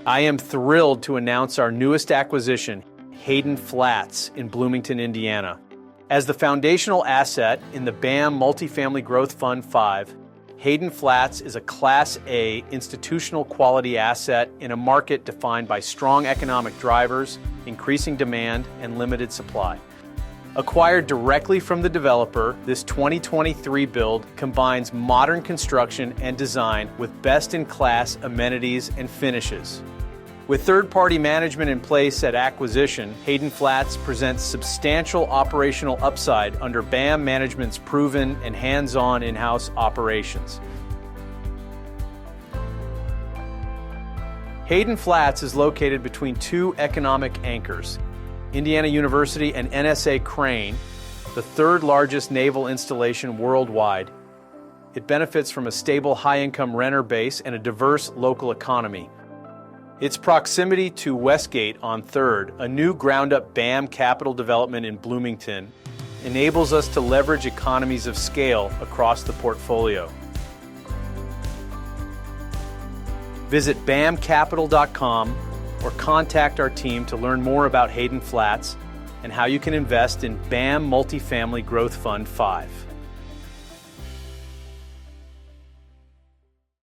I am thrilled to announce our newest acquisition, Hayden Flats in Bloomington, Indiana. As the foundational asset in the BAM Multifamily Growth Fund 5, Hayden Flats is a Class A institutional quality asset in a market defined by strong economic drivers, increasing demand, and limited supply. Acquired directly from the developer, this 2023 build combines modern construction and design with best-in-class amenities and finishes. With third-party management in place at acquisition, Hayden Flats presents substantial operational upside under BAM Management's proven and hands-on in-house operations. Hayden Flats is located between two economic anchors, Indiana University and NSA Crane, the third largest naval installation worldwide. It benefits from a stable high-income renter base and a diverse local economy. Its proximity to Westgate on 3rd, a new ground-up BAM capital development in Bloomington, enables us to leverage economies of scale across the portfolio. Visit bamcapital.com or contact our team to learn more about Hayden Flats and how you can invest in BAM Multifamily Growth Fund 5.